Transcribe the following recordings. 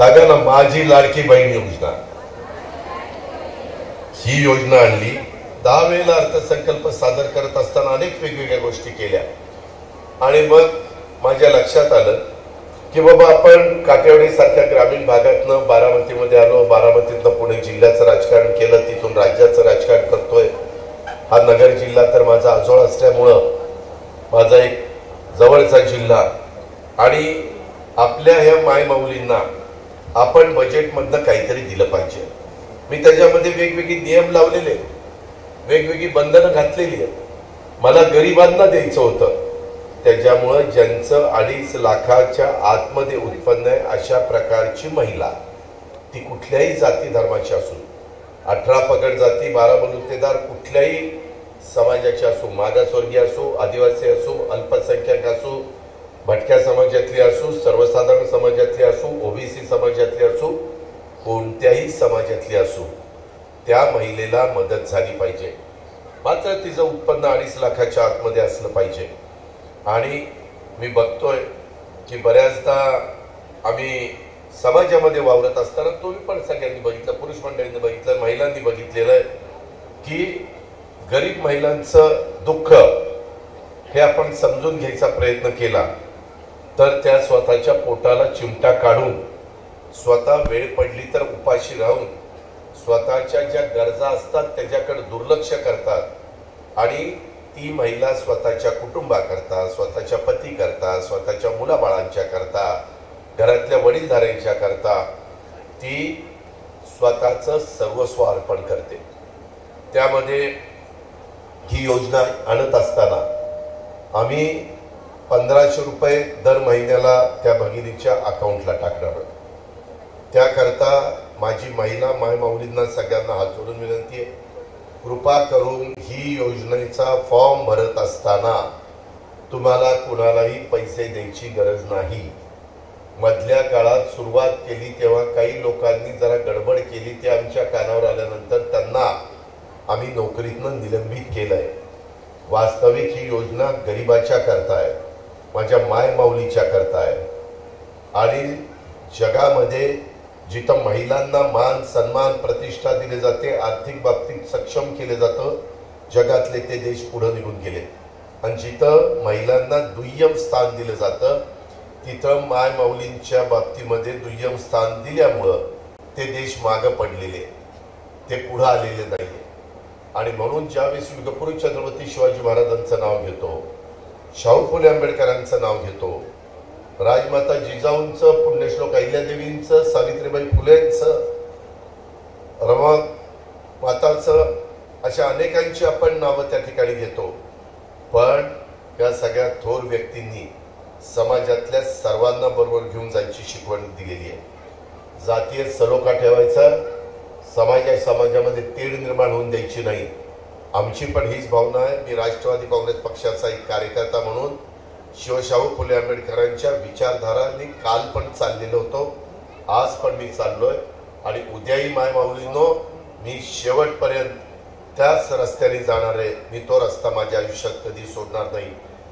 सांगा ना, माझी लाडकी बहीण योजना ही योजना आणली. 10 वेळेला अर्थसंकल्प सादर करत असताना अनेक वेगवेगळ्या गोष्टी केल्या आणि मग माझ्या लक्षात आलं की बाबा आपण काटेवाडी सारख्या ग्रामीण भागातनं बारामतीमध्ये आलो, बारामतीतनं पुणे जिल्ह्याचं राजकारण केलं, तिथून राज्याचं राजकारण करतोय. हा नगर जिल्हा तर माझा आजोळ असल्यामुळं माझा एक जवळचा जिल्हा आणि आपल्या ह्या मायमाऊलींना आपण बजेटमधनं काहीतरी दिलं पाहिजे. मी त्याच्यामध्ये वेगवेगळे नियम लावलेले, वेगवेगळी बंधनं घातलेली आहेत. मला गरिबांना द्यायचं होतं, त्याच्यामुळं ज्यांचं 2.5 लाखाच्या आतमध्ये उत्पन्न आहे अशा प्रकारची महिला, ती कुठल्याही जाती धर्माची असू, 18 पगड जाती, 12 बलुतेदार, कुठल्याही समाजाची असू, मागासवर्गीय असू, आदिवासी असू, अल्पसंख्याक असू, भटक्या समाजातली असू, सर्वसाधारण समाजातली असू, ओबीसी समाजातली असू, कोणत्याही समाजातली असू, त्या महिलेला मदत झाली पाहिजे. मात्र तिचं उत्पन्न 2.5 लाखाच्या आतमध्ये असलं पाहिजे. आणि मी बघतोय की बऱ्याचदा आम्ही समाजामध्ये वावरत असताना, तुम्ही पण सगळ्यांनी बघितलं, पुरुष मंडळींनी बघितलं, महिलांनी बघितलेलं आहे की गरीब महिलांचं दुःख हे आपण समजून घ्यायचा प्रयत्न केला तर त्या स्वतःच्या पोटाला चिमटा काढून, स्वतः वेळ पडली तर उपाशी राहून, स्वतःच्या ज्या गरजा असतात त्याच्याकडे दुर्लक्ष करतात आणि ती महिला स्वतःच्या कुटुंबाकरता, स्वतःच्या पती करता, स्वतःच्या मुलाबाळांच्या करता, घरातल्या वडीलधाऱ्यांच्या करता ती स्वतःचं सर्वस्व अर्पण करते. त्यामध्ये ही योजना आणत असताना आम्ही 1500 रुपये दर महिन्याला त्या भगिनीच्या अकाउंटला टाकणार. त्याकरता माझी महिला मायमाऊलींना सगळ्यांना हात जोडून विनंती आहे, कृपा करून ही योजनेचा फॉर्म भरत असताना तुम्हाला कुणालाही पैसे द्यायची गरज नाही. मधल्या काळात सुरुवात केली तेव्हा काही लोकांनी जरा गडबड केली, ते आमच्या कानावर आल्यानंतर त्यांना आम्ही नोकरीतनं निलंबित केलंय. वास्तविक ही योजना गरिबाच्या करता आहे, माझ्या मायमाऊलीच्या करता आहे. आणि जगामध्ये जिथं महिलांना मान सन्मान प्रतिष्ठा दिली जाते, आर्थिक बाबतीत सक्षम केले जातं, जगातले ते देश पुढे निघून गेले. आणि जिथं महिलांना दुय्यम स्थान दिलं जातं तिथं मायमाऊलींच्या बाबतीमध्ये दुय्यम स्थान दिल्यामुळं ते देश मागं पडलेले, ते पुढे आलेले नाही. आणि म्हणून ज्यावेळेस युगपुरुष छत्रपती शिवाजी महाराजांचं नाव घेतो, शाहू फुले आंबेडकरांचं नाव घेतो, राजमाता जिजाऊंचं, पुण्यश्लोक अहिल्यादेवींचं, सावित्रीबाई फुलेंचं, रमा माताचं, अशा अनेकांची आपण नावं त्या ठिकाणी घेतो. पण या सगळ्या थोर व्यक्तींनी समाजातल्या सर्वांना बरोबर घेऊन जायची शिकवण दिलेली आहे. जातीय सलोखा ठेवायचा, समाजामध्ये तेढ निर्माण होऊन द्यायची नाही. आमची पण हीच भावना आहे. मी राष्ट्रवादी काँग्रेस पक्षाचा एक कार्यकर्ता म्हणून शिवशाहू फुले आंबेडकरांच्या विचारधारांनी काल पण चाललेलो होतो, आज पण मी चाललोय आणि उद्याही मायमाऊलींनो मी शेवटपर्यंत त्याच रस्त्याने जाणार आहे. मी तो रस्ता माझ्या आयुष्यात कधी सोडणार नाही,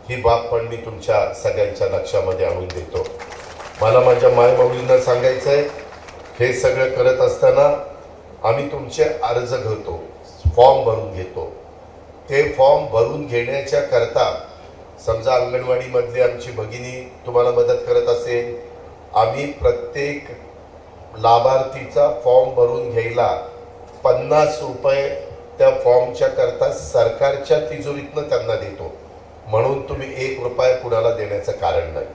ही बाब पण मी तुमच्या सगळ्यांच्या लक्षामध्ये आणून देतो. मला माझ्या मायमाऊलींना सांगायचं आहे, हे सगळं करत असताना आम्ही तुमचे अर्ज घेतो, फॉर्म भरून घेतो. ते फॉर्म भरून घेण्याच्या करता समजा अंगणवाडीमधली आमची भगिनी तुम्हाला मदत करत असेल, आम्ही प्रत्येक लाभार्थीचा फॉर्म भरून घ्यायला 50 रुपये त्या फॉर्मच्या करता सरकारच्या तिजोरीतनं त्यांना देतो. म्हणून तुम्ही 1 रुपया कुणाला देण्याचं कारण नाही.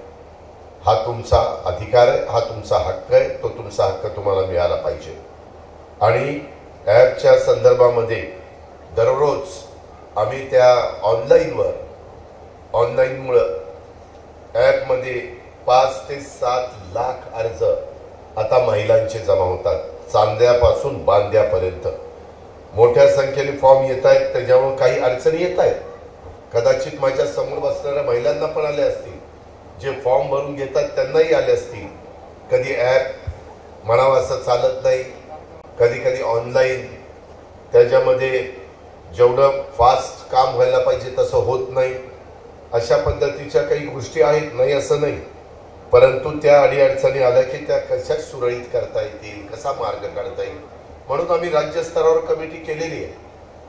हा तुमचा अधिकार आहे, हा तुमचा हक्क आहे. तो तुमचा हक्क तुम्हाला मिळाला पाहिजे. आणि ॲपच्या संदर्भामध्ये दररोज आम्ही त्या ऑनलाईनमुळं ॲपमध्ये 5 ते 7 लाख अर्ज आता महिलांचे जमा होतात, चांद्यापासून बांद्यापर्यंत. मोठ्या संख्येने फॉर्म येत आहेत, त्याच्यामुळे काही अडचणी येत आहेत. कदाचित माझ्या समोर बसणाऱ्या महिलांना पण आले असतील, जे फॉर्म भरून घेतात त्यांनाही आले असतील. कधी ॲप म्हणावं असं चालत नाही, कधी कधी ऑनलाईन त्याच्यामध्ये जेवढं फास्ट काम व्हायला पाहिजे तसं होत नाही. अशा पद्धतीच्या काही गोष्टी आहेत, नाही असं नाही. परंतु त्या अडीअडचणी आल्या की त्या कशा सुरळीत करता येतील, कसा मार्ग काढता येईल, म्हणून आम्ही राज्य स्तरावर कमिटी केलेली आहे.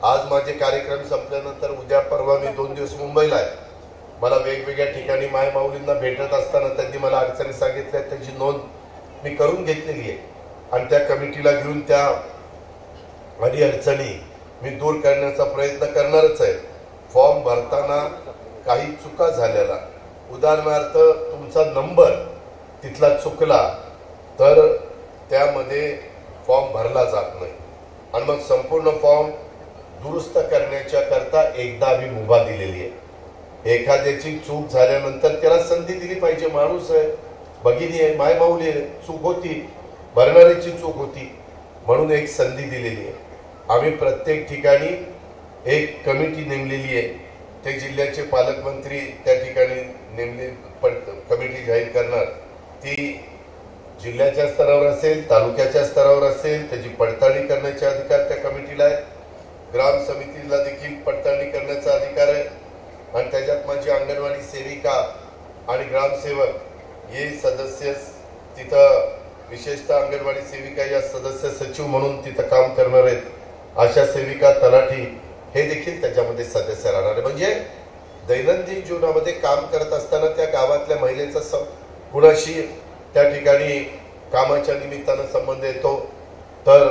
आज माझे कार्यक्रम संपल्यानंतर उद्या परवा मी 2 दिवस मुंबईला आहे. मला वेगवेगळ्या ठिकाणी मायमाऊलींना भेटत असताना त्यांनी मला अडचणी सांगितल्या, त्याची नोंद मी करून घेतलेली आहे आणि त्या कमिटीला घेऊन त्या अडीअडचणी मी दूर करण्याचा प्रयत्न करणारच आहे. फॉर्म भरताना काही चुका झालेला, उदाहरणार्थ तुमचा नंबर तिथला चुकला तर त्यामध्ये फॉर्म भरला जात नाही आणि मग संपूर्ण फॉर्म दुरुस्त करण्याच्या करता एकदा आम्ही मुभा दिलेली आहे. एखाद्याची चूक झाल्यानंतर त्याला संधी दिली पाहिजे. माणूस आहे, भगिनी आहे, मायमाऊली आहे, चूक होती, भरणाऱ्याची चूक होती, म्हणून एक संधी दिलेली आहे. आम्ही प्रत्येक ठिकाणी एक कमिटी नेमलेली आहे. ते जिल्ह्याचे पालकमंत्री त्या ठिकाणी नेमली कमिटी जाहीर करणार. ती जिल्ह्याच्या स्तरावर असेल, तालुक्याच्या स्तरावर असेल, त्याची पडताळणी करण्याचे अधिकार त्या कमिटीला आहे. ग्राम समितीला देखील पडताळणी करण्याचा अधिकार आहे आणि त्याच्यात माझी अंगणवाडी सेविका आणि ग्रामसेवक हे सदस्य तिथं, विशेषतः अंगणवाडी सेविका या सदस्य सचिव म्हणून तिथं काम करणार आहेत. आशा सेविका, तलाठी हे देखील त्याच्यामध्ये सदस्य राहणार आहे. म्हणजे दैनंदिन जीवनामध्ये काम करत असताना त्या गावातल्या महिलेचा कुणाशी त्या ठिकाणी कामाच्या निमित्तानं संबंध येतो तर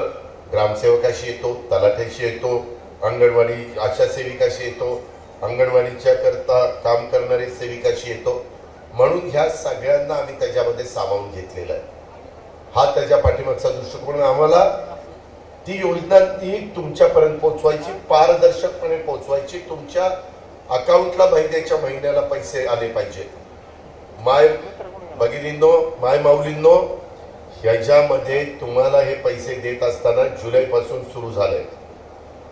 ग्रामसेवकाशी येतो, तलाठ्याशी येतो, अंगणवाडी आशा सेविकाशी येतो, अंगणवाडीच्या करता काम करणारी सेविकाशी येतो. म्हणून ह्या सगळ्यांना आम्ही त्याच्यामध्ये सामावून घेतलेला आहे. हा त्याच्या पाठीमागचा दृष्टिकोन. आम्हाला ती योजना ती तुमच्यापर्यंत पोहोचवायची, पारदर्शकपणे पोहोचवायची. तुमच्या अकाउंटला महिन्याच्या महिन्याला पैसे आले पाहिजे. माय भगिनींनो, माय माऊलींनो, ह्याच्यामध्ये तुम्हाला हे पैसे देत असताना जुलैपासून सुरू झालंय.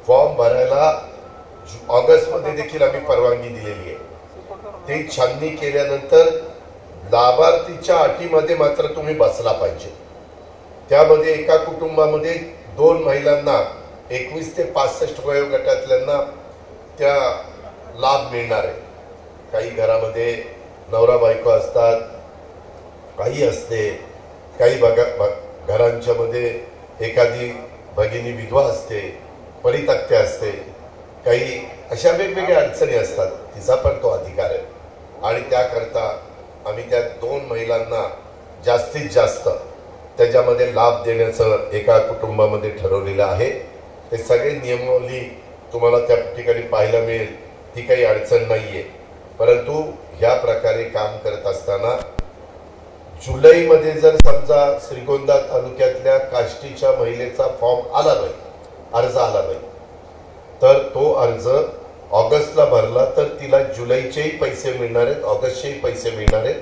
फॉर्म भरायला ऑगस्टमध्ये देखील आम्ही परवानगी दिलेली आहे. ते छाननी केल्यानंतर लाभार्थीच्या अटीमध्ये मात्र तुम्ही बसला पाहिजे. त्यामध्ये एका कुटुंबामध्ये 2 महिलांना 21 ते 65 वयोगटातल्यांना त्या लाभ मिळणार आहे. काही घरामध्ये नवरा बायको असतात, काही असते, काही घरांच्या मध्ये एखादी भगिनी विधवा असते, परित्यक्त्या असते, काही अशा वेगवेगळ्या अडचणी असतात. तिचा पण तो अधिकार आहे आणि त्याकरता आम्ही त्या 2 महिलांना जास्तीत जास्त त्याच्यामध्ये लाभ देण्याचं एका कुटुंबामध्ये ठरवलेलं आहे. ते सगळे नियमावली तुम्हाला त्या ठिकाणी पाहायला मिळेल. ती काही अडचण नाहीये. परंतु ह्या प्रकारे काम करत असताना जुलैमध्ये जर समजा श्रीगोंदा तालुक्यातल्या काष्टीच्या महिलेचा फॉर्म आला नाही, अर्ज आला नाही, तर तो अर्ज ऑगस्टला भरला तर तिला जुलैचेही पैसे मिळणार आहेत, ऑगस्टचेही पैसे मिळणार आहेत.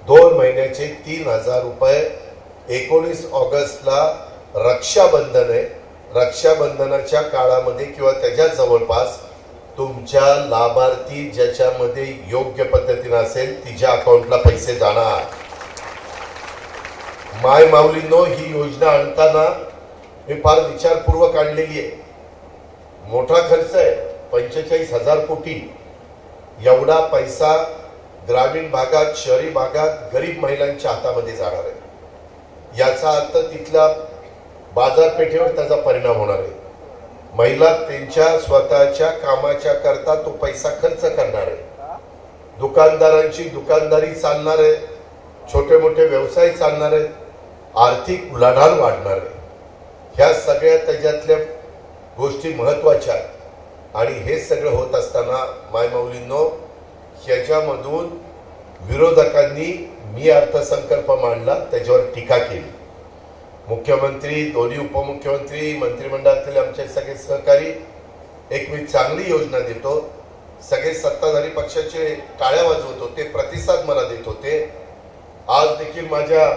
2 महिन्याचे 3000 रुपये. 19 ऑगस्टला रक्षाबंधन आहे. रक्षाबंधनाच्या काळामध्ये किंवा त्याच्या जवळपास तुमच्या लाभार्थी ज्याच्यामध्ये योग्य पद्धतीने असेल तिच्या अकाउंटला पैसे जाणार. माय माऊलींनो, ही योजना आणताना मी फार विचारपूर्वक आणलेली आहे. मोठा खर्च आहे, 45,000 कोटी. एवढा पैसा ग्रामीण भागात, शहरी भागात गरीब महिलांच्या हातामध्ये जाणार आहे. याचा अर्थ तिथल्या बाजारपेठेवर त्याचा परिणाम होणार आहे. महिला त्यांच्या स्वतःच्या कामाच्या करता तो पैसा खर्च करणार आहे. दुकानदारांची दुकानदारी चालणार आहे, छोटे मोठे व्यवसाय चालणार आहेत, आर्थिक उलाढाल वाढणार आहे. ह्या सगळ्या त्याच्यातल्या गोष्टी महत्वाच्या आहेत आणि हे सगळं होत असताना मायमाऊलींनो, ह्याच्यामधून विरोधकांनी मी अर्थसंकल्प मांडला, त्याच्यावर टीका केली. मुख्यमंत्री, दोन्ही उपमुख्यमंत्री, मंत्रिमंडळातील आमचे सगळे सहकारी, एक मी चांगली योजना देतो, सगळे सत्ताधारी पक्षाचे टाळ्या वाजवत होते, प्रतिसाद मला देत होते. आज देखील माझ्या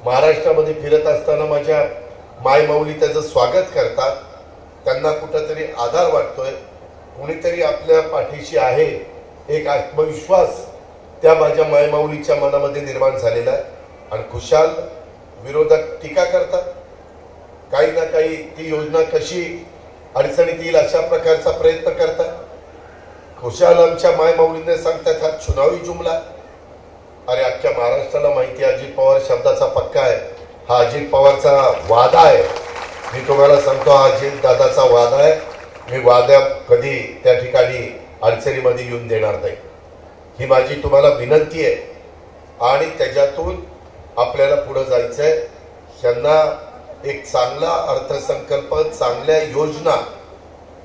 महाराष्ट्रामध्ये फिरत असताना माझ्या मायमाऊली त्याचं स्वागत करतात. त्यांना कुठंतरी आधार वाटतोय, कोणीतरी आपल्या पाठीशी आहे, एक आत्मविश्वास त्या माझ्या मायमाऊलीच्या मनामध्ये निर्माण झालेला आहे. आणि खुशाल विरोधक टीका करतात, काही ना काही ती योजना कशी अडचणीत येईल अशा प्रकारचा प्रयत्न करतात. खुशाल आमच्या मायमाऊलीने सांगतात हा चुनावी जुमला. अरे अख्ख्या महाराष्ट्राला माहिती आहे अजित पवार शब्दाचा पक्का आहे, हा अजित पवारचा वादा आहे. मी तुम्हाला सांगतो हा अजित दादाचा वादा आहे. मी वादा कधी त्या ठिकाणी अडचणीमध्ये येऊन देणार नाही, ही माझी तुम्हाला विनंती आहे. आणि त्याच्यातून आपल्याला पुढे जायचंय. यांना एक चांगला अर्थसंकल्प, चांगल्या योजना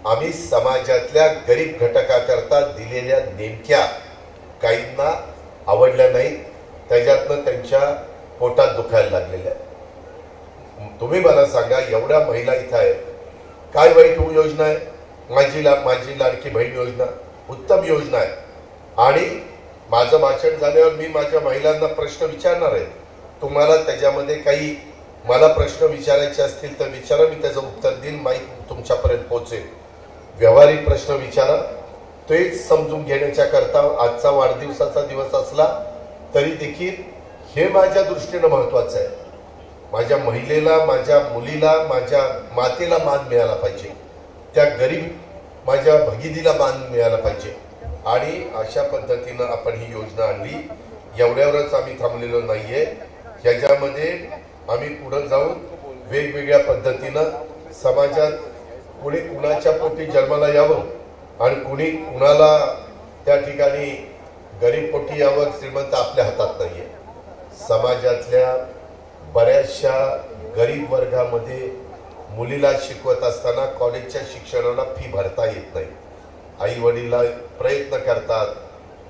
आम्ही समाजातल्या गरीब घटकाकरता दिलेल्या नेमक्या काहींना आवडल्या नाहीत, त्याच्यातनं त्यांच्या पोटात दुखायला लागलेल्या. तुम्ही मला सांगा, एवढ्या महिला इथं आहेत, काय वाईट योजना आहे? माझी लाडकी बहीण योजना उत्तम योजना आहे. आणि माझं भाषण झाल्यावर मी माझ्या महिलांना प्रश्न विचारणार आहे. तुम्हाला त्याच्यामध्ये काही मला प्रश्न विचारायचे असतील तर विचारा, मी त्याचं उत्तर देईन, माईक तुमच्यापर्यंत पोहोचेल. व्यावहारिक प्रश्न विचारा, तेच समजून घेण्याच्या करता आजचा वाढदिवसाचा दिवस असला तरी देखील हे माझ्या दृष्टीनं महत्वाचं आहे. माझ्या महिलेला, माझ्या मुलीला, माझ्या मातेला मान मिळाला पाहिजे, त्या गरीब माझ्या भगिनीला मान मिळाला पाहिजे. आणि अशा पद्धतीनं आपण ही योजना आणली. एवढ्यावरच आम्ही थांबलेलो नाहीये. याच्यामध्ये आम्ही पुढे जाऊन वेगवेगळ्या पद्धतीनं समाजात कुणी कुणाच्या पोटी जन्माला यावं आणि कुणी कुणाला त्या ठिकाणी गरीब पोटी यावं, श्रीमंत आपल्या हातात नाहीये. समाजातल्या बऱ्याचशा गरीब वर्गामध्ये मुलीला शिकवत असताना कॉलेजच्या शिक्षणाला फी भरता येत नाही. आई वडील प्रयत्न करतात,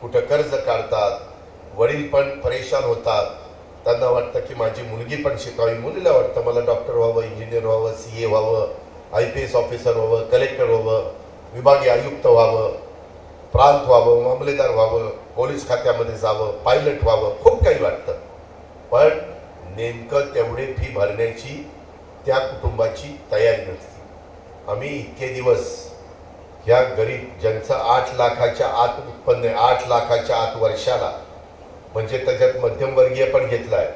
कुठं कर्ज काढतात, वडील पण परेशान होतात. त्यांना वाटतं की माझी मुलगी पण शिकावी. मुलीला वाटतं मला डॉक्टर व्हावं, इंजिनियर व्हावं, CA व्हावं, IPS ऑफिसर व्हावं, कलेक्टर व्हावं, विभागीय आयुक्त व्हावं, प्रांत व्हावं, मामलेदार व्हावं, पोलीस खात्यामध्ये जावं, पायलट व्हावं, खूप काही वाटतं. पण नेमकं तेवढे फी भरण्याची त्या कुटुंबाची तयारी नसते. आम्ही इतके दिवस ह्या गरीब ज्यांचं 8 लाखाच्या आत उत्पन्न आहे, 8 लाखाच्या आत वर्षाला, म्हणजे त्याच्यात मध्यमवर्गीय पण घेतलाय.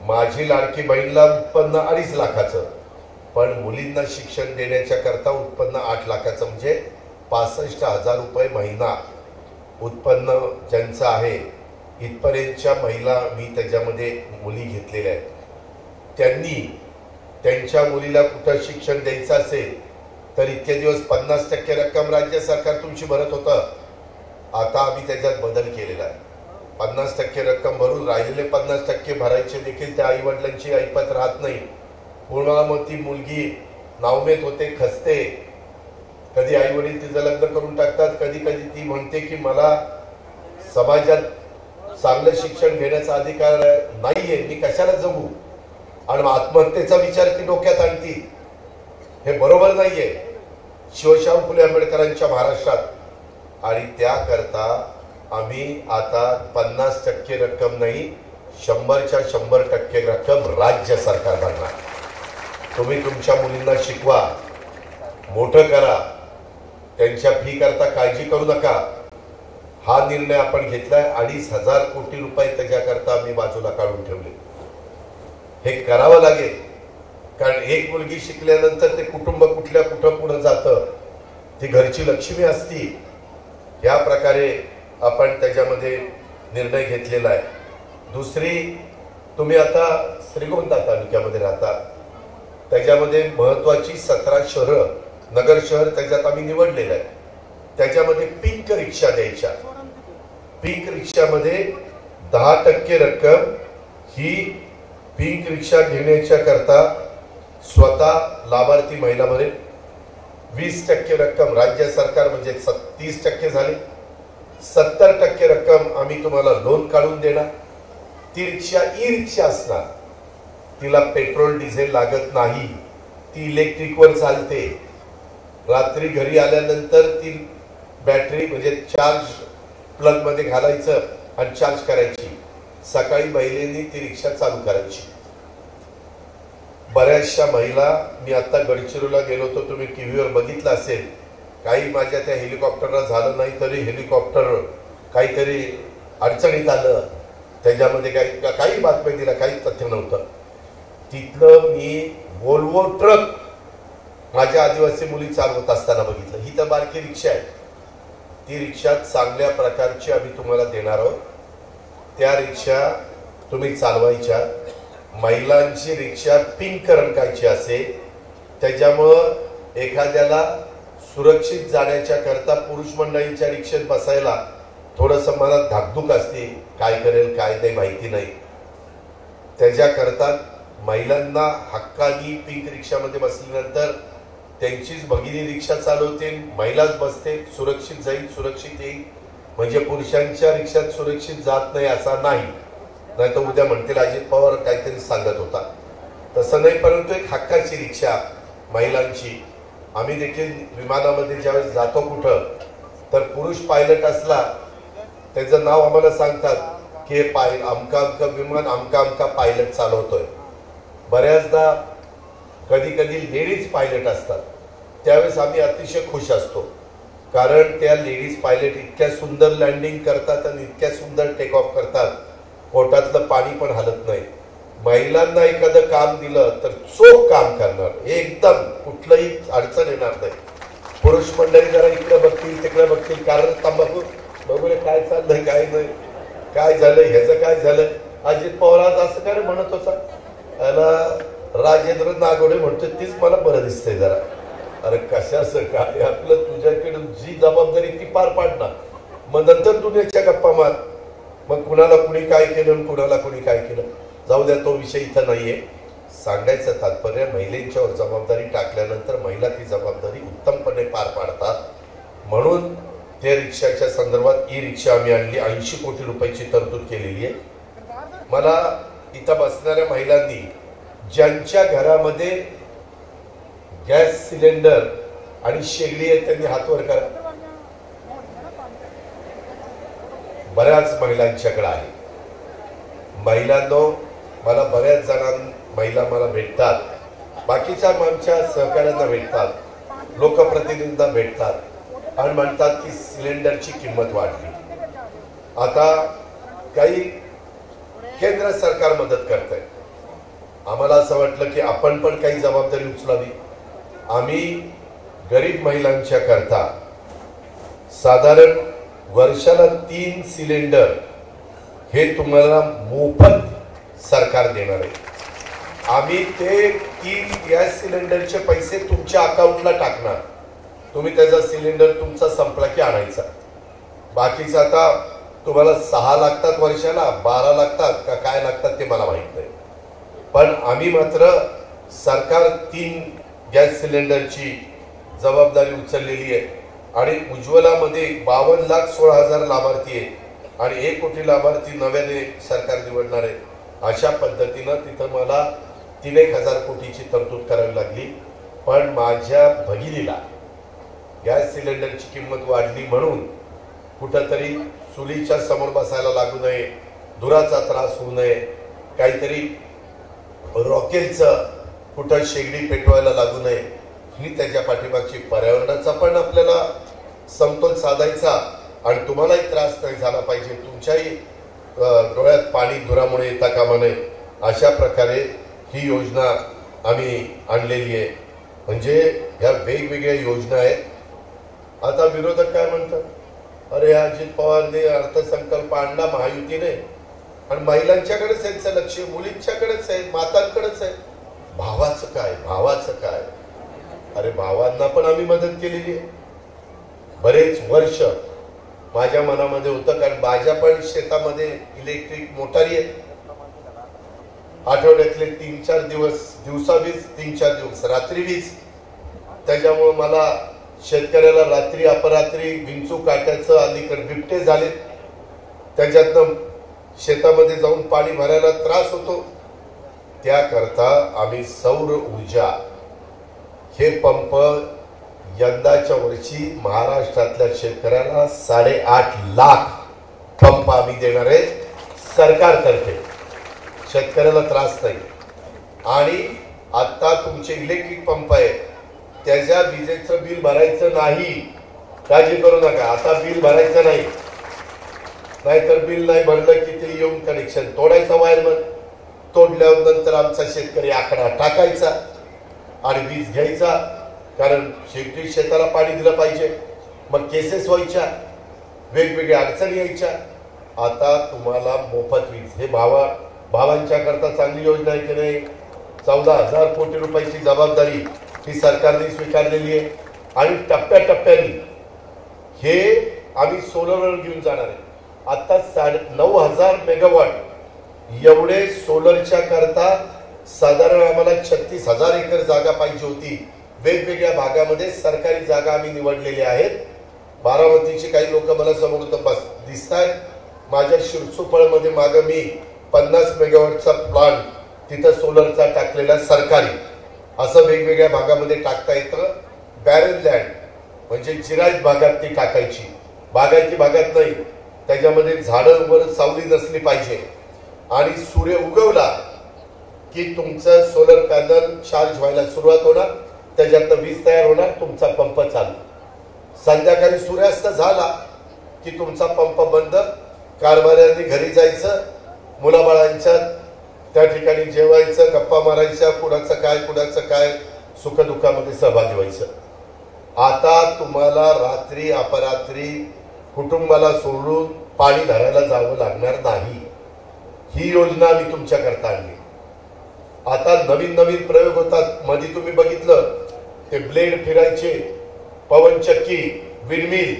माझी लाडकी बहीणला उत्पन्न 2.5 लाखाचं, पण मुलींना शिक्षण देण्याच्या करता उत्पन्न 8 लाखाचं, म्हणजे 65,000 रुपये महिना उत्पन्न ज्यांचं आहे. इथपर्यंतच्या महिला मी त्याच्यामध्ये मुली घेतलेल्या आहेत. त्यांनी त्यांच्या मुलीला कुठं शिक्षण द्यायचं असेल तर इतके दिवस 50% रक्कम राज्य सरकार तुमची भरत होतं. आता आम्ही त्याच्यात बदल केलेला आहे. 50% रक्कम भरून राहिलेले 50% भरायचे देखील त्या आई वडिलांची ऐपत राहत नाही. पूर्ण मग ती मुलगी नावमेत होते, खचते. कधी आई वडील तिचं लग्न करून टाकतात, कधी कधी ती म्हणते की मला समाजात चांगलं शिक्षण घेण्याचा अधिकार नाहीये, मी कशाला जगू, आणि आत्महत्येचा विचार ती डोक्यात आणती. हे बरोबर नाहीये शिवशाहू फुले आंबेडकरांच्या महाराष्ट्रात. आणि त्याकरता आम्ही आता 50% रक्कम नाही, 100च्या 100% रक्कम राज्य सरकार भरणार. तुम्ही तुमच्या मुलींना शिकवा, मोठं करा, त्यांच्या फी करता काळजी करू नका. हा निर्णय आपण घेतलाय. 2,500 कोटी रुपये त्याच्याकरता आम्ही बाजूला काढून ठेवले. हे करावं लागेल, कारण एक मुलगी शिकल्यानंतर ते कुटुंब कुठं पुढे जातं, ती घरची लक्ष्मी असती. या प्रकारे आपण त्याच्यामध्ये निर्णय घेतलेला आहे. दुसरी, तुम्ही आता श्रीगोंदा तालुक्यामध्ये राहता, त्याच्यामध्ये महत्वाची 17 शहरं, नगर शहर त्याच्यात आम्ही निवडलेलं आहे. त्याच्यामध्ये पिंक रिक्षा द्यायच्या. पिंक रिक्षामध्ये 10% रक्कम ही पिंक रिक्षा घेण्याच्या करता स्वतः लाभार्थी महिला भरेल. 20% रक्कम राज्य सरकार, म्हणजे 30% झाले. 70% रक्कम आम्ही तुम्हाला लोन काढून देणार. ती रिक्षा ई रिक्षा असणार, तिला पेट्रोल डिझेल लागत नाही, ती इलेक्ट्रिकवर चालते. रात्री घरी आल्यानंतर ती बॅटरी म्हणजे चार्ज प्लग मध्ये घालायचं आणि चार्ज करायची. सकाळी महिलेनी ती रिक्षा चालू करायची. बऱ्याचशा महिला, मी आता गडचिरोलीला गेलो होतो, तुम्ही टीव्हीवर बघितलं असेल, काही माझ्या त्या हेलिकॉप्टरला झालं नाही तरी हेलिकॉप्टर काहीतरी अडचणीत आलं, त्याच्यामध्ये काही बातम्या दिल्या, काही तथ्य नव्हतं. तिथलं मी वोल्वो ट्रक माझ्या आदिवासी मुली चालवत असताना बघितलं. ही तर बारकी रिक्षा आहे. ती रिक्षा चांगल्या प्रकारची आम्ही तुम्हाला देणार आहोत. त्या रिक्षा तुम्ही चालवायच्या. महिलांची रिक्षा पिंक रंगाची असेल, त्याच्यामुळं एखाद्याला सुरक्षित जाण्याच्या करता पुरुष मंडळींच्या रिक्षेत बसायला थोडंसं मनात धाकधूक असते, काय करेल काय नाही माहिती नाही. त्याच्याकरता महिलांना हक्कानी पिंक रिक्षामध्ये बसल्यानंतर त्यांचीच भगिनी रिक्षा चालवते, महिलाच बसते, सुरक्षित जाईल सुरक्षित येईल. म्हणजे पुरुषांच्या रिक्षात सुरक्षित जात नाही असा नाही, नाही तर उद्या म्हणतील अजित पवार काहीतरी सांगत होता. तसं नाही, परंतु एक हक्काची रिक्षा महिलांची. आम्ही देखील विमानामध्ये ज्यावेळेस जातो कुठं तर पुरुष पायलट असला त्याचं नाव आम्हाला सांगतात की हे अमका अमका विमान अमका अमका पायलट चालवतोय. बऱ्याचदा कधी कधी लेडीज पायलट असतात, त्यावेळेस आम्ही अतिशय खुश असतो, कारण त्या लेडीज पायलट इतक्या सुंदर लँडिंग करतात आणि इतक्या सुंदर टेक ऑफ करतात, पोटातलं पाणी पण हलत नाही. महिलांना एखादं काम दिलं तर चोख काम करणार, एकदम कुठलंही अडचण येणार नाही. पुरुष मंडळी जरा इकडे बघतील तिकडे बघतील, कारण तंबाखू बघून काय चाललंय काय नाही, काय झालं ह्याचं काय झालं. अजित पवार आज असं काय म्हणत होता, याला राजेंद्र नागोडे म्हणतो तीच मला बरं दिसतंय जरा. अरे कशाचं काय, आपलं तुझ्याकडे जी जबाबदारी ती पार पाडणार, मग नंतर दुनियाच्या गप्पा मार. मग कुणाला कुणी काय केलं कुणाला कुणी काय केलं जाऊ द्या, तो विषय इथं नाहीये. सांगायचं तात्पर्य महिलांच्यावर जबाबदारी टाकल्यानंतर महिला ती जबाबदारी उत्तमपणे पार पाडतात. म्हणून त्या रिक्षाच्या संदर्भात ई रिक्षा आम्ही आणली, 80 कोटी रुपयाची तरतूद केलेली आहे. मला इथं बसणाऱ्या महिलांनी ज्यांच्या घरामध्ये गॅस सिलेंडर आणि शेगडी आहे त्यांनी हात वर करा. बऱ्याच महिलांच्याकडे आहे. महिलांनो, मला बऱ्याच महिला मला भेटतात, बाकीच्या आमच्या सहकाऱ्यांना भेटतात, लोकप्रतिनिधींना भेटतात आणि म्हणतात की सिलेंडरची किंमत वाढली. आता काही केंद्र सरकार मदत करत आहे. आम्हाला असं वाटलं की आपण पण काही जबाबदारी उचलावी. आम्ही गरीब महिलांच्या करता साधारण वर्षाला 3 सिलेंडर हे तुम्हाला मोफत सरकार देणार आहे. आम्ही ते 3 गॅस सिलेंडरचे पैसे तुमच्या अकाउंटला टाकणार. तुम्ही त्याचा सिलेंडर तुमचा संपला की आणायचा. बाकीचं आता तुम्हाला 6 लागतात वर्षाला, 12 लागतात का काय लागतात ते मला माहित नाही, पण आम्ही मात्र सरकार 3 गॅस सिलेंडरची जबाबदारी उचललेली आहे. आणि उज्ज्वलामध्ये 52,16,000 लाभार्थी आहेत आणि 1 कोटी लाभार्थी नव्याने सरकार निवडणार आहे. अशा पद्धतीनं तिथं मला 3,000 कोटीची तरतूद करावी लागली. पण माझ्या भगिनीला गॅस सिलेंडरची किंमत वाढली म्हणून कुठंतरी चुलीच्या समोर बसायला लागू नये, धुराचा त्रास होऊ नये, काहीतरी रॉकेलचं कुठं शेगडी पेटवायला लागू नये, ही त्याच्या पाठीमागची पर्यावरणाचा पण आपल्याला समतोल साधायचा आणि तुम्हालाही त्रास नाही झाला पाहिजे, तुमच्याही डोळ्यात पाणी धुरामुळे येता कामा नये, अशा प्रकारे ही योजना आम्ही आणलेली आहे. म्हणजे ह्या वेगवेगळ्या योजना आहेत. आता विरोधक काय म्हणतात, अरे अजित पवारने अर्थसंकल्प आणला महायुतीने आणि महिलांच्याकडेच त्यांचं लक्ष, मुलींच्याकडेच आहे, मातांकडेच आहे. भावाचं काय, भावाचं काय. अरे भावांना पण आम्ही मदत केलेली आहे. बरेच वर्ष माझ्या मनामध्ये होतं, कारण माझ्या पण शेतामध्ये इलेक्ट्रिक मोटारी आहेत. आठवड्यातले 3-4 दिवस दिवसा वीज, 3-4 दिवस रात्री वीज. त्याच्यामुळे मला शेतकऱ्याला रात्री अपरात्री विंचू काट्याचं अलीकडे बिबटे झाले, त्याच्यातनं शेतामध्ये जाऊन पाणी भरायला त्रास होतो. त्याकरता आम्ही सौर ऊर्जा हे पंप यंदाच्या वर्षी महाराष्ट्रातल्या शेतकऱ्याला 8.5 लाख पंप आम्ही देणार आहे सरकारतर्फे. शेतकऱ्याला त्रास नाही. आणि आता तुमचे इलेक्ट्रिक पंप आहे त्याच्या विजेचं बिल भरायचं नाही, काळजी करू नका. आता बिल भरायचं नाही, नाहीतर बिल नाही भरलं की ते येऊन कनेक्शन तोडायचा, वायरमन तोडल्यावर नंतर आमचा शेतकरी आकडा टाकायचा आणि वीज घ्यायचा. कारण शेवटी शेताला पाणी दिलं पाहिजे. मग केसेस व्हायच्या, वेगवेगळ्या अडचणी यायच्या. आता तुम्हाला मोफत वीज, हे भावांच्या करता चांगली योजना आहे की नाही? 14,000 कोटी रुपयाची जबाबदारी ही सरकारने स्वीकारलेली आहे आणि टप्प्याटप्प्याने हे आम्ही सोलरवर घेऊन जाणार आहे. आता 9,500 मेगावॉट एवढे सोलरच्या करता साधारण आम्हाला 36,000 एकर जागा पाहिजे होती. वेगवेगळ्या भागामध्ये सरकारी जागा आम्ही निवडलेल्या आहेत. बारामतीची काही लोक मला समोर दिसत आहेत. माझ्या शिरसुपळमध्ये मागं मी 50 मेगावॉटचा प्लांट तिथं सोलरचा टाकलेला सरकारी, असं वेगवेगळ्या भागामध्ये टाकता येतं. बॅरल लँड म्हणजे जिरायत भागात ती टाकायची, बागायती भागात नाही. त्याच्यामध्ये झाडं वर सावली नसली पाहिजे आणि सूर्य उगवला की तुमचं सोलर पॅनल चार्ज व्हायला सुरुवात होणार, त्याच्यातनं वीज तयार होणार, तुमचा पंप चालू. संध्याकाळी सूर्यास्त झाला की तुमचा पंप बंद, कारभाऱ्यांनी घरी जायचं, मुलाबाळांच्या त्या ठिकाणी जेवायचं, गप्पा मारायच्या, कुणाचं काय सुखदुःखामध्ये सहभागी व्हायचं. आता तुम्हाला रात्री अपरात्री कुटुंबाला सोडून पाणी धरायला जावं लागणार नाही. ही योजना आम्ही तुमच्याकरता आणली. आता नवीन नवीन प्रयोग होतात. मध्ये तुम्ही बघितलं ते ब्लेड फिरायचे, पवनचक्की, विंडमिल,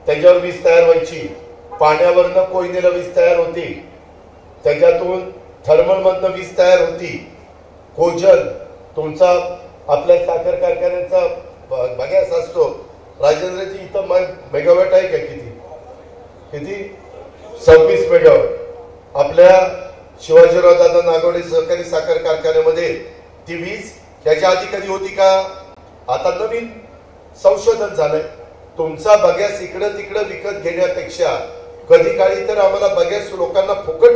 त्याच्यावर वीज तयार व्हायची. पाण्यावरनं कोयनेला वीज तयार होती, त्याच्यातून थर्मल मधनं वीज तयार होती. कोजन तुमचा आपल्या साखर कारखान्याचा बघायचा असतो. राजेंद्रजी इथं मेगावॅट आहे का? किती 26 मेगावॅट. आपल्या शिवाजीराव दादा नागवडे सहकारी साखर कारखान्यामध्ये ती वीज त्याच्या आधी कधी होती का? आता नवीन संशोधन झालंय. तुमचा बगॅस इकडं तिकडं विकत घेण्यापेक्षा कधी काळी तर आम्हाला बगॅस लोकांना फुकट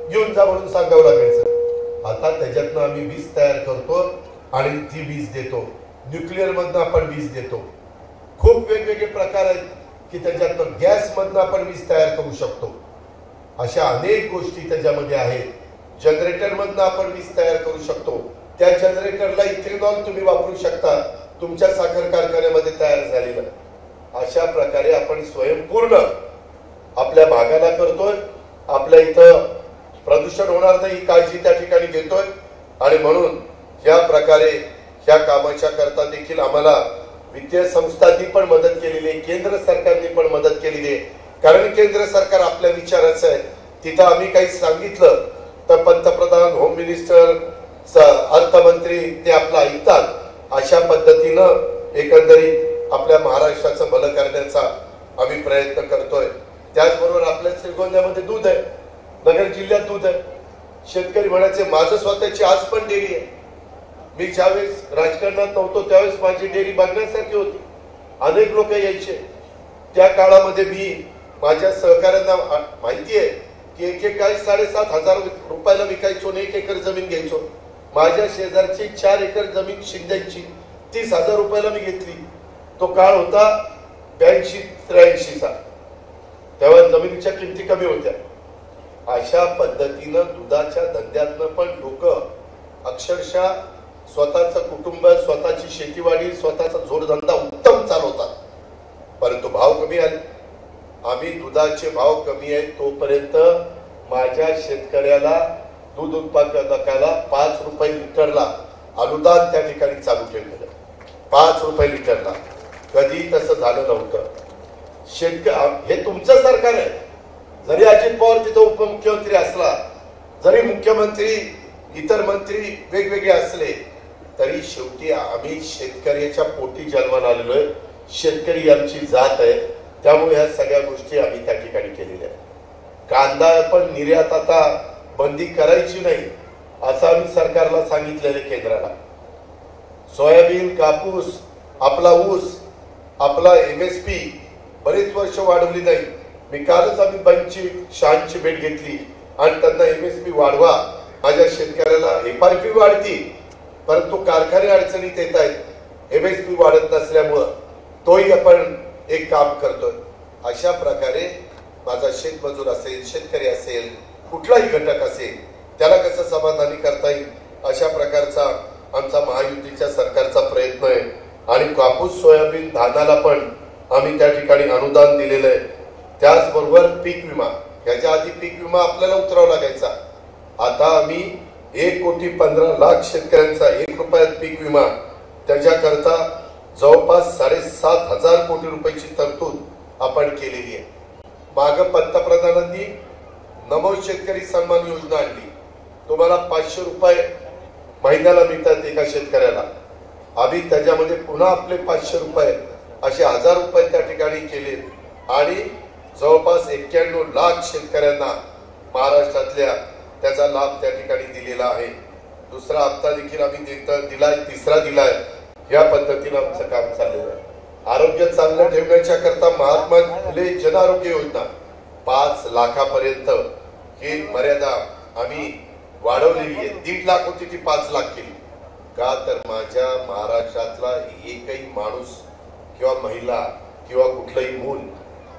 घेऊन जा म्हणून सांगावं लागायचं. आता त्याच्यातनं आम्ही वीज तयार करतो आणि ती वीज देतो. न्यूक्लिअर मधनं आपण वीज देतो. खूप वेगवेगळे प्रकार आहेत की त्याच्यातनं गॅस मधनं आपण वीज तयार करू शकतो. अशा अनेक गोष्टी त्याच्यामध्ये आहेत. जनरेटर मधनं आपण वीज तयार करू शकतो. त्या जनरेटरला इथेनॉल तुम्ही वापरू शकता तुमच्या साखर कारखान्यामध्ये तयार झालेलं. अशा प्रकारे आपण स्वयंपूर्ण आपल्या भागाला करतोय. आपल्या इथं प्रदूषण होणार नाही ही काळजी त्या ठिकाणी घेतोय आणि म्हणून या प्रकारे ह्या कामाच्या करता देखील आम्हाला वित्तीय संस्थांनी पण मदत केलेली आहे, केंद्र सरकारने पण मदत केलेली आहे. कारण केंद्र सरकार आपल्या विचाराचं आहे. तिथं आम्ही काही सांगितलं तर पंतप्रधान, होम मिनिस्टर, अर्थमंत्री ते आपलं ऐकतात. अशा पद्धतीनं एकंदरीत आपल्या महाराष्ट्राचं भलं करण्याचा आम्ही प्रयत्न करतोय. त्याचबरोबर आपल्या श्रीगोंद्यामध्ये दूध आहे, नगर जिल्ह्यात दूध आहे. शेतकरी म्हणायचे माझं स्वतःची आज पण डेअरी आहे. मी ज्यावेळेस राजकारणात नव्हतो त्यावेळेस माझी डेअरी बघण्यासारखी होती. अनेक लोक यायचे. त्या काळामध्ये मी माझ्या सहकाऱ्यांना माहिती आहे की एक गाय 7,500 रुपयाला विकायचो आणि 1 एकर जमीन घ्यायचो. माझ्या शेजारची 4 एकर जमीन शिंद्यांची 30,000 रुपयाला मी घेतली. तो काळ होता 82-83चा. तेव्हा जमिनीच्या किमती कमी होत्या. अशा पद्धतीनं दुधाच्या धंद्यातनं पण लोक अक्षरशः स्वतःचं कुटुंब, स्वतःची शेतीवाडी, स्वतःचा जोडधंदा उत्तम चालवतात. परंतु भाव कमी आले. आम्ही दुधाचे भाव कमी आहेत तोपर्यंत माझ्या शेतकऱ्याला दूध उत्पादकाला 5 रुपये लिटरला अनुदान त्या ठिकाणी चालू ठेवलेलं. 5 रुपये लिटरला. कधी तसं झालं नव्हतं. हे तुमचं सरकार आहे. जरी अजित पवार तिथं उपमुख्यमंत्री असला, जरी मुख्यमंत्री इतर मंत्री वेगवेगळे असले, तरी शेवटी आम्ही शेतकऱ्याच्या पोटी जन्माला आलेलोय. शेतकरी आमची जात आहे. त्यामुळे ह्या सगळ्या गोष्टी आम्ही त्या ठिकाणी केलेल्या आहेत. कांदा पण निर्यात आता बंदी करायची नाही असं आम्ही सरकारला सांगितलेलं केंद्राला. सोयाबीन, कापूस, आपला ऊस, आपला MSP बरेच वर्ष वाढवली नाही. मी कालच आम्ही बँकची शानची भेट घेतली आणि त्यांना MSP वाढवा. माझ्या शेतकऱ्याला FRP वाढती परंतु कारखाने अडचणीत येत आहेत. MSP वाढत नसल्यामुळं तोही आपण एक काम करतोय. अशा प्रकारे माझा शेतमजूर असेल, शेतकरी असेल, कुठलाही घटक असेल त्याला कसं समाधानी करता येईल अशा प्रकारचा आमचा महायुतीच्या सरकारचा प्रयत्न आहे. आणि कापूस, सोयाबीन, धानाला पण आम्ही त्या ठिकाणी अनुदान दिलेलं आहे. त्याचबरोबर पीक विमा याच्या आधी पीक विमा आपल्याला उतरावा लागायचा. आता आम्ही 1,15,00,000 शेतकऱ्यांचा 1 रुपयात पीक विमा, त्याच्याकरता जवळपास 7,500 कोटी रुपयाची तरतूद आपण केलेली आहे. माग पंतप्रधानांनी नमो शेतकरी सन्मान योजना आणली. तुम्हाला 500 रुपये महिन्याला मिळतात एका शेतकऱ्याला. आम्ही त्याच्यामध्ये पुन्हा आपले 500 रुपये असे 1000 रुपये त्या ठिकाणी केले आणि जवळपास 91 लाख शेतकऱ्यांना महाराष्ट्रातल्या त्याचा लाभ त्या ठिकाणी दिलेला आहे. दुसरा हप्ता देखील आम्ही दिलाय, तिसरा दिलाय. या पद्धतीने आमचं काम चाललेलं आहे. आरोग्य चांगलं ठेवण्याच्या करता महात्मा फुले जन आरोग्य योजना 5 लाखापर्यंत ही मर्यादा आम्ही वाढवलेली आहे. 1.5 लाख होती ती 5 लाख केली. का तर माझ्या महाराष्ट्रातला एकही माणूस किंवा महिला किंवा कुठलंही मूल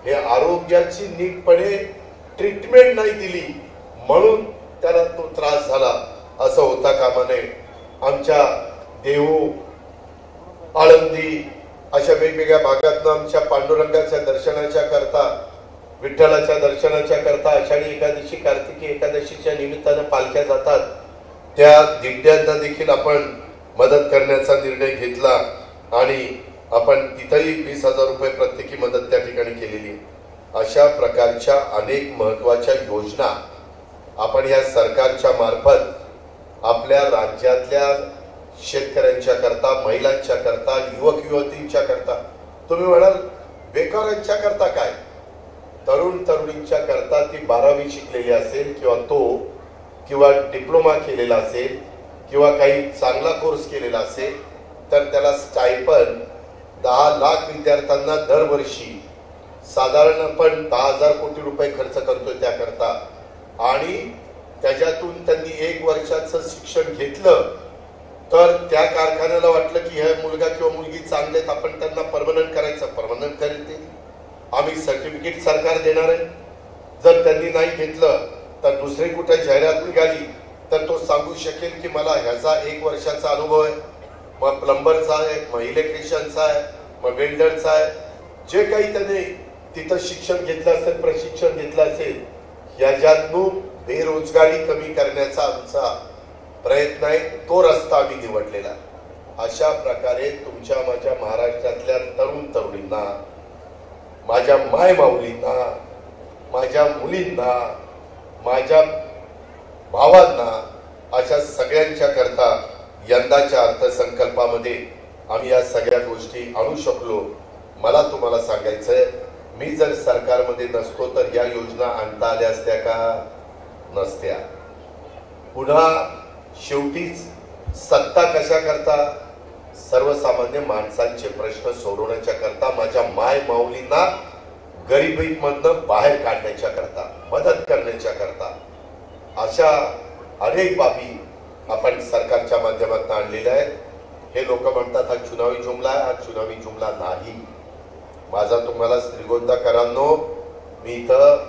हे आरोग्याची नीटपणे ट्रीटमेंट नाही दिली म्हणून त्याला तो त्रास झाला असं होता कामा नये. आमच्या देहू, आळंदी अशा वेगवेगळ्या भागातून आमच्या पांडुरंगाच्या दर्शनाच्या करता, विठ्ठलाच्या दर्शनाच्या करता आषाढी एकादशी, कार्तिकी एकादशीच्या निमित्तानं पालख्या जातात. त्या दिंड्यांना देखील आपण मदत करण्याचा निर्णय घेतला आणि आपण तिथेही 20,000 रुपये प्रत्येकी मदत त्या ठिकाणी केलेली आहे. अशा प्रकारच्या अनेक महत्वाच्या योजना आपण या सरकारच्या मार्फत आपल्या राज्यातल्या शेतकऱ्यांच्या करता, महिलांच्या करता, युवक युवतींच्या करता, तुम्ही म्हणाल बेकारांच्या करता काय, तरुण तरुणींच्या करता ती 12वी शिकलेली असेल किंवा डिप्लोमा केलेला असेल किंवा काही चांगला कोर्स केलेला असेल तर त्याला स्टायपन 10 लाख विद्यार्थ्यांना दरवर्षी साधारण आपण 10,000 कोटी रुपये खर्च करतोय त्याकरता. आणि त्याच्यातून त्यांनी 1 वर्षाचं शिक्षण घेतलं तर त्या कारखान्याला वाटलं की हे मुलगा किंवा मुलगी चांगले आहेत, आपण त्यांना परमनंट करायचं. परमनंट करेल आम्ही सर्टिफिकेट सरकार देणार आहे. जर त्यांनी नाही घेतलं तर दुसरी कुठे जाहिरात निघाली तर तो सांगू शकेल की मला ह्याचा 1 वर्षाचा अनुभव आहे, मग प्लंबरचा आहे, मग इलेक्ट्रिशियनचा आहे, मग वेल्डरचा आहे. जे काही त्याने तिथं शिक्षण घेतलं असेल, प्रशिक्षण घेतलं असेल, याच्यातून बेरोजगारी कमी करण्याचा आमचा प्रयत्न आहे. तो रस्ता आम्ही निवडलेला. अशा प्रकारे तुमच्या माझ्या महाराष्ट्रातल्या तरुण तरुणींना, माझ्या माय माऊलींना, माझ्या मुलींना, माझ्या भावांना, अशा सगळ्यांच्या करता यंदाच्या अर्थसंकल्पामध्ये आम्ही या सगळ्या गोष्टी आणू शकलो. मला तुम्हाला सांगायचंय, मी जर सरकारमध्ये नसतो तर या योजना आणता आल्या असत्या का? नसत्या. पुन्हा शेवटीच सत्ता कशा करता? सर्वसामान्य माणसांचे प्रश्न सोडवण्याच्या करता, माझ्या माय माऊलींना गरिबीमधनं बाहेर काढण्याच्या करता, मदत करण्याच्या करता अशा अनेक बाबी आपण सरकारच्या माध्यमातून आणलेल्या आहेत. हे लोक म्हणतात हा चुनावी जुमला आहे. हा चुनावी जुमला नाही. माझा तुम्हाला श्रीगोंदाकरांनो, मी इथं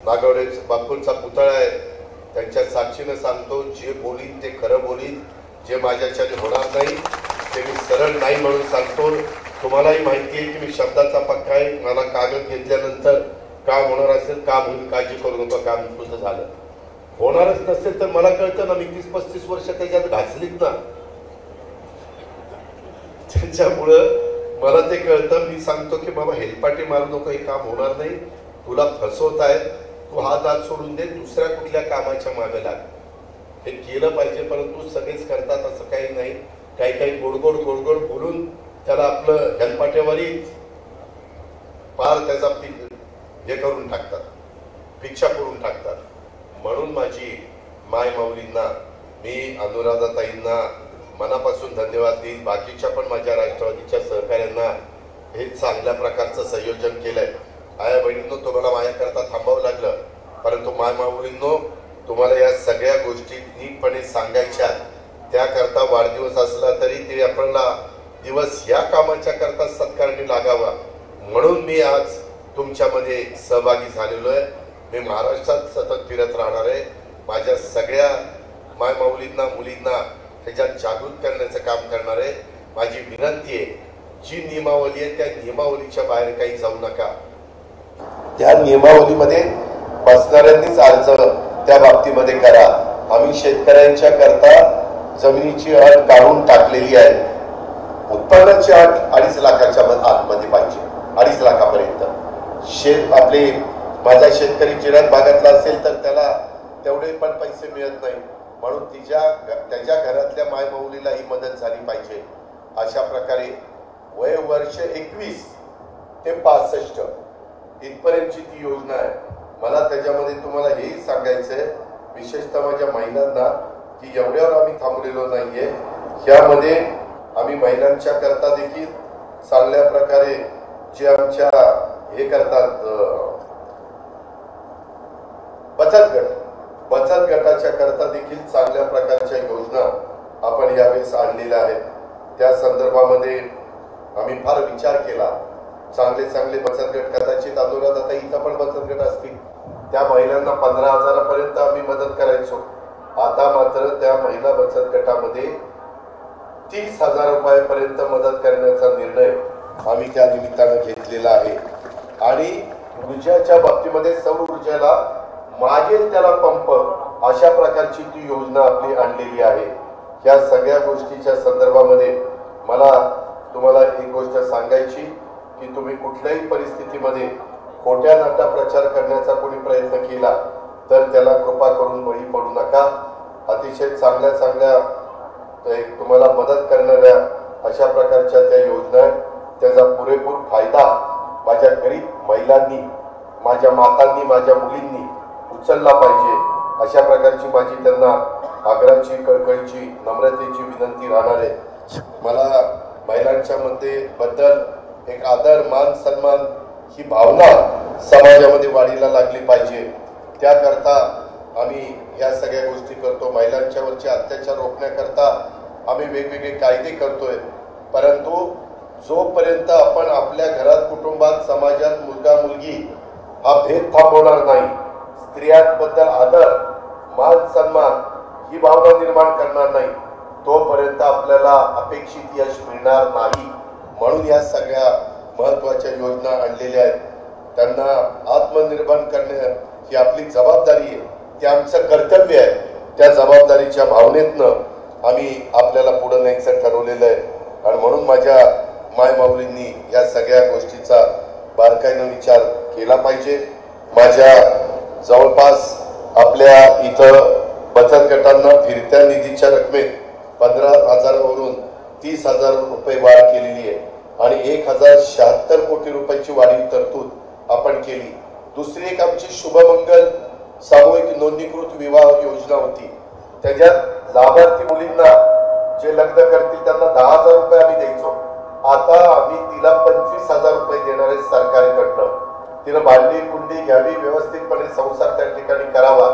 नागवडे बापूंचा पुतळा आहे, त्यांच्या साक्षीनं सांगतो, जे बोलीन ते खरं बोलीन, जे माझ्याच्याने होणार नाही ते मी सरळ नाही म्हणून सांगतो. तुम्हालाही माहिती आहे की मी शब्दाचा पक्का आहे. मला कागद घेतल्यानंतर काम होणार असेल, काम होईल, काळजी करू नका, काम तुझं झालं. होणारच नसेल तर मला कळतं ना, मी 30-35 वर्ष त्याच्यात घासलीत ना, त्याच्यामुळं मला ते कळतं. मी सांगतो की बाबा हेलपाटे मारू नको, हे काम होणार नाही, तुला फसवत आहे, तू हा दाद सोडून दे, दुसऱ्या कुठल्या कामाच्या मागे लाग. हे केलं पाहिजे, परंतु सगळेच करतात असं काही नाही. काही काही गोडगोड गोडगोड बोलून त्याला आपलं हेलपाटेवरही पार त्याचा हे करून टाकतात, पिच्छा करून टाकतात. म्हणून माझी माय माऊलींना, मी अनुराधाताईंना मनापासून धन्यवाद देईन. बाकीच्या पण माझ्या राष्ट्रवादीच्या सहकाऱ्यांना हे चांगल्या प्रकारचं संयोजन केलंय. आया बहिणींनो, तुम्हाला माझ्याकरता थांबावं लागलं, परंतु माय माऊलींनो, तुम्हाला या सगळ्या गोष्टी नीटपणे सांगायच्या. त्याकरता वाढदिवस असला तरी ते आपल्याला दिवस या कामाच्या करता सत्कारणी लागावा म्हणून मी आज तुमच्यामध्ये सहभागी झालेलो आहे. मी महाराष्ट्रात सतत फिरत राहणार आहे. माझ्या सगळ्या माय माऊलींना, मुलींना त्याच्यात जागृत करण्याचं काम करणार आहे. माझी विनंती आहे, जी नियमावली आहे त्या नियमावलीच्या बाहेर काही जाऊ नका. त्या नियमावलीमध्ये बसणाऱ्यांनीच अर्ज त्या बाबतीमध्ये करा. आम्ही शेतकऱ्यांच्या करता जमिनीची अट काढून टाकलेली आहे. उत्पन्नाची अट 2.5 लाखाच्या आतमध्ये पाहिजे, 2.5 लाखापर्यंत. आपले माझा शेतकरी जिरायत भागातला असेल तर त्याला तेवढे पण पैसे मिळत नाही, म्हणून त्याच्या घरातल्या मायमौलीला ही मदत झाली पाहिजे. अशा प्रकारे वय वर्ष 21 ते 65 इथपर्यंतची ती योजना आहे. मला त्याच्यामध्ये तुम्हाला हेही सांगायचंय, विशेषतः माझ्या महिलांना, की एवढ्यावर आम्ही थांबलेलो नाहीये. यामध्ये आम्ही महिलांच्या करता देखील चांगल्या प्रकारे जे आमच्या हे करतात बचत गटाच्या करता देखील चांगल्या प्रकारच्या योजना आपण यावेळेस आणलेल्या आहेत. त्या संदर्भामध्ये आम्ही फार विचार केला. चांगले बचत गट, कदाचित अनुराध आता इथं पण बचत गट असतील, त्या महिलांना 15,000 पर्यंत आम्ही मदत करायचो. आता मात्र त्या महिला बचत गटामध्ये 30,000 रुपयापर्यंत मदत करण्याचा निर्णय आम्ही त्या निमित्तानं घेतलेला आहे. आणि ऊर्जाच्या बाबतीमध्ये सौर ऊर्जेला मागेल त्याला पंप, अशा प्रकारची ती योजना आपली आणलेली आहे. या सगळ्या गोष्टीच्या संदर्भामध्ये मला तुम्हाला एक गोष्ट सांगायची, की तुम्ही कुठल्याही परिस्थितीमध्ये खोट्या नाटा प्रचार करण्याचा कोणी प्रयत्न केला तर त्याला कृपा करून बळी पडू नका. अतिशय चांगल्या तुम्हाला मदत करणाऱ्या अशा प्रकारच्या त्या योजना आहेत. त्याचा पुरेपूर फायदा माझ्या गरीब महिलांनी, माझ्या मातांनी, माझ्या मुलींनी उचलला पाहिजे. अशा प्रकारची माझी त्यांना आग्रहाची, कळकळीची, नम्रतेची विनंती राहणार आहे. मला महिलांच्या बद्दल एक आदर, मान, सन्मान ही भावना समाजामध्ये वाढीला लागली पाहिजे. त्याकरता आम्ही या सगळ्या गोष्टी करतो. महिलांच्यावरचे अत्याचार रोखण्याकरता आम्ही वेगवेगळे कायदे करतोय. परंतु जोपर्यंत आपण आपल्या घरात, कुटुंबात, समाजात मुलगा मुलगी हा भेद थांबवणार नाही, स्त्रियांबद्दल आदर, मान, सन्मान ही भावना निर्माण करणार नाही, तोपर्यंत आपल्याला अपेक्षित यश मिळणार नाही. म्हणून या सगळ्या महत्वाच्या योजना आणलेल्या आहेत. त्यांना आत्मनिर्भर करणे ही आपली जबाबदारी आहे, ते आमचं कर्तव्य आहे. त्या जबाबदारीच्या भावनेतनं आम्ही आपल्याला पुढे न्यायचं ठरवलेलं आहे. आणि म्हणून माझ्या मायमाऊलींनी या सगळ्या गोष्टीचा बारकाईनं विचार केला पाहिजे. माझ्या जवळपास आपल्या इथं बचत गटांना फिरत्या निधीच्या रकमेत 15,000 वरून 30,000 रुपये वाढ केलेली आहे आणि 1,076 कोटी रुपयाची वाढीव तरतूद आपण केली. दुसरी एक आमची शुभमंगल सामूहिक नोंदणीकृत विवाह योजना होती. त्याच्यात लाभार्थी मुलींना जे लग्न करतील त्यांना 10,000 रुपये आम्ही द्यायचो. आता आम्ही तिला 25,000 रुपये देणार आहे सरकारकडनं. तिनं भांडी कुंडी घ्यावी, व्यवस्थितपणे संसार त्या ठिकाणी करावा,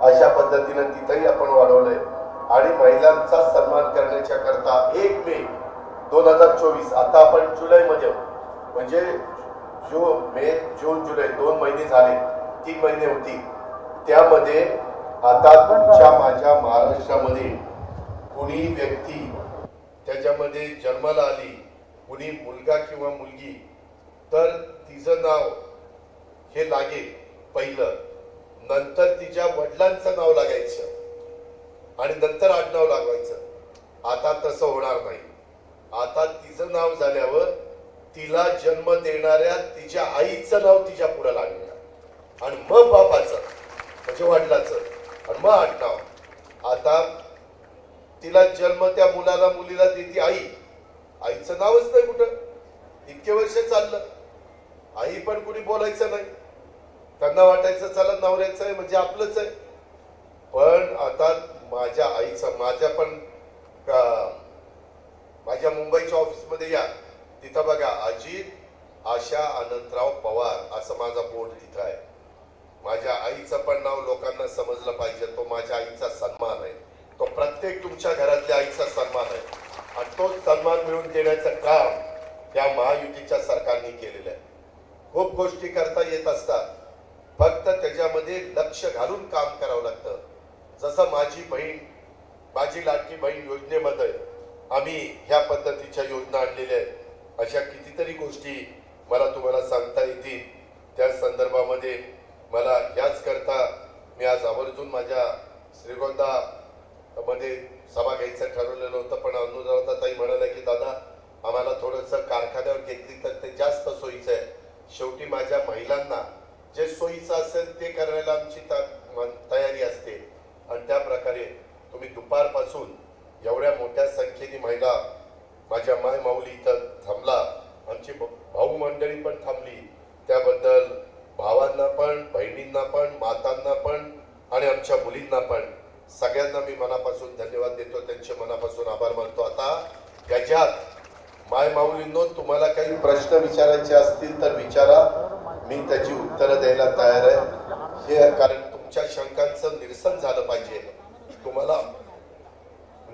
अशा पद्धतीनं तिथंही आपण वाढवलंय. आणि महिलांचा सन्मान करण्याच्या करता 1 मे 2024, आता आपण जुलैमध्ये, म्हणजे मे, जून, जुलै 2 महिने झाले, 3 महिने होती. त्यामध्ये आता तुमच्या माझ्या महाराष्ट्रामध्ये कुणी व्यक्ती त्याच्यामध्ये जन्माला आली, कुणी मुलगा किंवा मुलगी, तर तिचं नाव हे लागेल पहिलं, नंतर तिच्या वडिलांचं नाव लागायचं आणि नंतर आडनाव लागवायचं. आता तसं होणार नाही. आता तिचं नाव झाल्यावर तिला जन्म देणाऱ्या तिच्या आईचं नाव तिच्या पुढे लागणार आणि मग बापाचं म्हणजे वडिलाचं आणि मग आडनाव. आता तिला जन्म त्या मुलाला मुलीला देती आई, आईचं नावच नाही कुठं. इतके वर्ष चाललं, आई पण कुणी बोलायचं नाही. त्यांना वाटायचं चला नवऱ्याचं आहे म्हणजे आपलंच आहे. पण आता माझ्या आईचं, माझ्या मुंबईच्या ऑफिसमध्ये या, तिथं बघा अजित आशा अनंतराव पवार असं माझा बोर्ड तिथं आहे. माझ्या आईचं पण नाव लोकांना समजलं पाहिजे. तो माझ्या आईचा सन्मान आहे. तो प्रत्येक तुमच्या घरातल्या आईचा सन्मान आहे आणि तो सन्मान मिळवून देण्याचं काम त्या महायुतीच्या सरकारने केलेलं आहे. खूप गोष्टी करता येत असतात, फक्त त्याच्यामध्ये लक्ष घालून काम करावं लागतं. जसं माझी बहीण, माझी लाडकी बहीण योजनेमध्ये आम्ही ह्या पद्धतीच्या योजना आणलेल्या आहेत. अशा कितीतरी गोष्टी मला तुम्हाला सांगता येतील. त्या संदर्भामध्ये मला याच करता मी आज आवर्जून माझ्या श्रीगोंदा मध्ये सभा घ्यायचं ठरवलेलं होतं, पण अनुराधाताई म्हणाल्या की दादा आम्हाला थोडंसं कारखान्यावर घेतली तर ते जास्त सोयीचं आहे. शेवटी माझ्या महिलांना जे सोयीचं असेल ते करायला आमची तयारी असते आणि त्या प्रकारे तुम्ही दुपारपासून एवढ्या मोठ्या संख्येने महिला माझ्या माय माऊली इथं थांबला, आमची भाऊ मंडळी पण थांबली, त्याबद्दल भावांना पण, बहिणींना पण, मातांना पण आणि आमच्या मुलींना पण सगळ्यांना मी मनापासून धन्यवाद देतो, त्यांचे मनापासून आभार मानतो. आता याच्यात माय माऊलींनो तुम्हाला काही प्रश्न विचारायचे असतील तर विचारा, मी त्याची उत्तरं द्यायला तयार आहे. हे कारण तुमच्या शंकांचं निरसन झालं पाहिजे. तुम्हाला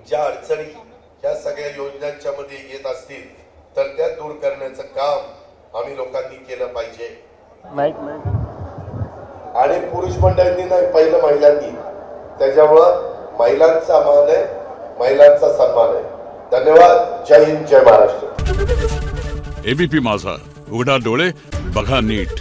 ज्या अडचणी या सगळ्या योजनांच्या मध्ये येत असतील तर त्या दूर करण्याचं काम आम्ही लोकांनी केलं पाहिजे. आणि पुरुष मंडळींनी नाही, पहिलं महिलांनी. त्याच्यामुळं महिलांचा मान आहे, महिलांचा सन्मान आहे. धन्यवाद. जय हिंद, जय महाराष्ट्र. एबीपी माझा, उघडा डोळे बघा नीट.